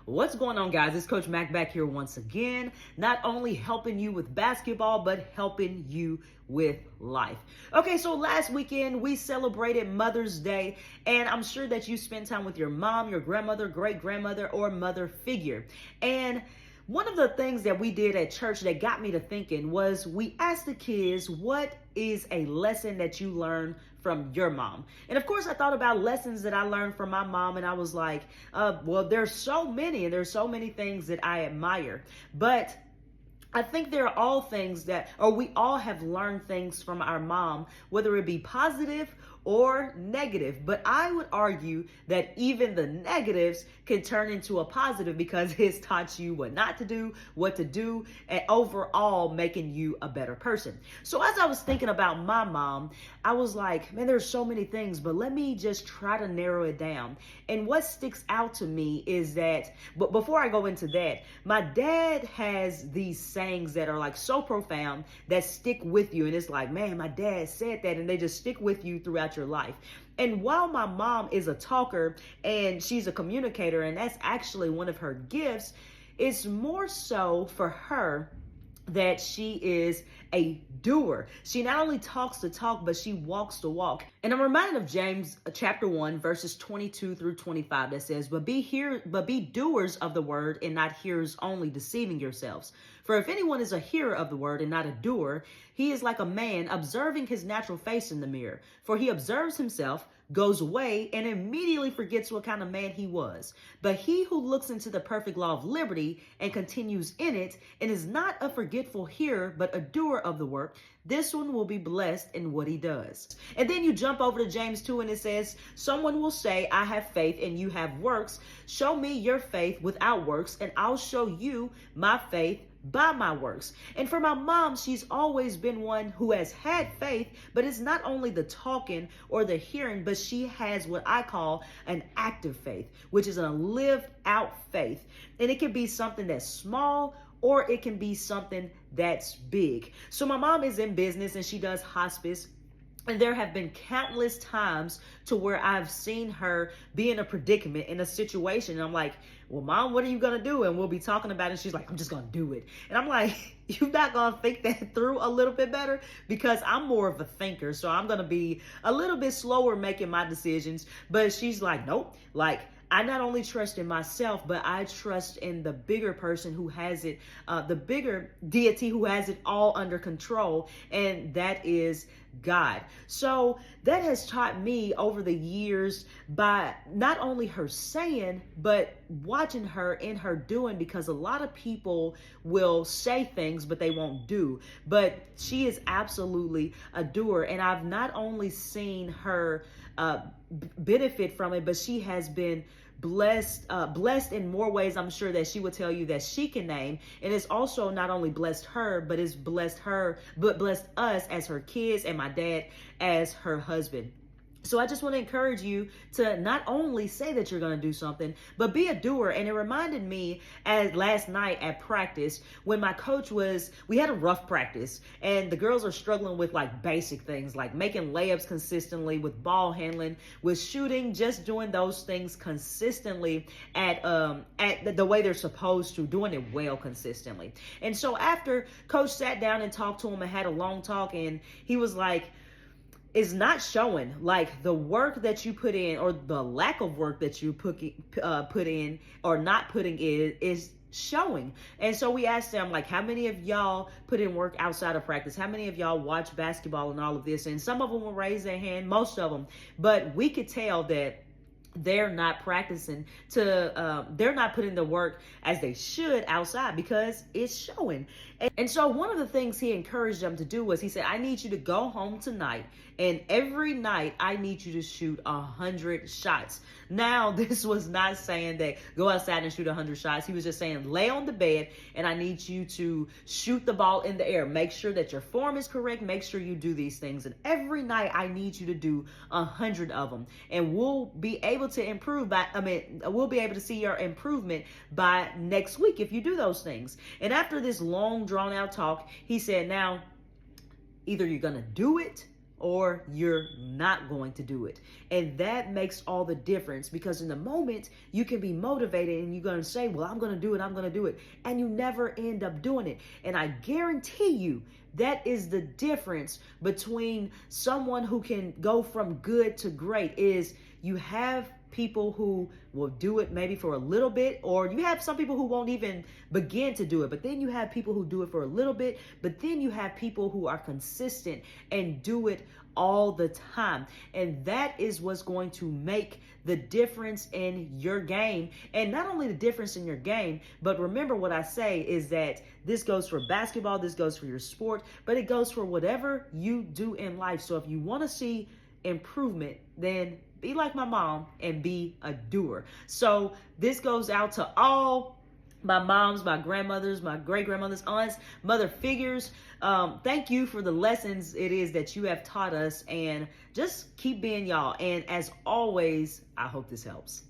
What's going on, guys? It's Coach Mac back here once again, not only helping you with basketball, but helping you with life. Okay, so last weekend we celebrated Mother's Day, and I'm sure that you spent time with your mom, your grandmother, great grandmother, or mother figure. And one of the things that we did at church that got me to thinking was we asked the kids, what is a lesson that you learned from your mom? And of course, I thought about lessons that I learned from my mom, and I was like, well, there's so many, and there's so many things that I admire. But I think there are all things that, or we all have learned things from our mom, whether it be positive or negative. But I would argue that even the negatives can turn into a positive because it's taught you what not to do, what to do, and overall making you a better person. So as I was thinking about my mom, I was like, man, there's so many things, but let me just try to narrow it down. And what sticks out to me is that, but before I go into that, my dad has these sayings that are like so profound that stick with you. And it's like, man, my dad said that, and they just stick with you throughout your life. And while my mom is a talker and she's a communicator, and that's actually one of her gifts, it's more so for her that she is a doer. She not only talks the talk, but she walks the walk. And I'm reminded of James chapter 1, verses 22 through 25 that says, but be doers of the word and not hearers only, deceiving yourselves. For if anyone is a hearer of the word and not a doer, he is like a man observing his natural face in the mirror. For he observes himself, goes away, and immediately forgets what kind of man he was. But he who looks into the perfect law of liberty and continues in it, and is not a forgetful hearer, but a doer of the work, this one will be blessed in what he does. And then you jump over to James 2, and it says, someone will say, I have faith and you have works. Show me your faith without works, and I'll show you my faith by my works. And for my mom, she's always been one who has had faith, but it's not only the talking or the hearing, but she has what I call an active faith, which is a lived out faith. And it can be something that's small, or it can be something that's big. So my mom is in business and she does hospice. And there have been countless times to where I've seen her be in a predicament, in a situation. And I'm like, well, Mom, what are you going to do? And we'll be talking about it. She's like, I'm just going to do it. And I'm like, you're not going to think that through a little bit better? Because I'm more of a thinker. So I'm going to be a little bit slower making my decisions. But she's like, nope. Like, I not only trust in myself, but I trust in the bigger person who has it, the bigger deity who has it all under control, and that is God. So that has taught me over the years by not only her saying, but watching her in her doing, because a lot of people will say things, but they won't do. But she is absolutely a doer, and I've not only seen her benefit from it, but she has been blessed in more ways, I'm sure, that she would tell you that she can name. And it's also not only blessed her, but it's blessed us as her kids, and my dad as her husband. So I just want to encourage you to not only say that you're going to do something, but be a doer. And it reminded me as last night at practice when my coach we had a rough practice, and the girls are struggling with like basic things like making layups consistently, with ball handling, with shooting, just doing those things consistently at the way they're supposed to, doing it well consistently. And so after coach sat down and talked to him and had a long talk, and he was like, is not showing, like the work that you put in, or the lack of work that you put in or not putting in is showing. And so we asked them, like, how many of y'all put in work outside of practice? How many of y'all watch basketball and all of this? And some of them will raise their hand, most of them, but we could tell that they're not practicing they're not putting the work as they should outside, because it's showing. And so one of the things he encouraged them to do was, he said, I need you to go home tonight, and every night I need you to shoot 100 shots. Now, this was not saying that go outside and shoot 100 shots. He was just saying, lay on the bed, and I need you to shoot the ball in the air. Make sure that your form is correct. Make sure you do these things. And every night I need you to do 100 of them. And we'll be able to improve we'll be able to see your improvement by next week if you do those things. And after this long drawn out talk, he said, now, either you're going to do it or you're not going to do it. And that makes all the difference, because in the moment you can be motivated and you're going to say, well, I'm going to do it, I'm going to do it. And you never end up doing it. And I guarantee you that is the difference between someone who can go from good to great. Is you have people who will do it maybe for a little bit, or you have some people who won't even begin to do it, but then you have people who do it for a little bit, but then you have people who are consistent and do it all the time. And that is what's going to make the difference in your game. And not only the difference in your game, but remember what I say is that this goes for basketball, this goes for your sport, but it goes for whatever you do in life. So if you want to see improvement, then be like my mom and be a doer. So this goes out to all my moms, my grandmothers, my great grandmothers, aunts, mother figures. Thank you for the lessons it is that you have taught us, and just keep being y'all. And as always, I hope this helps.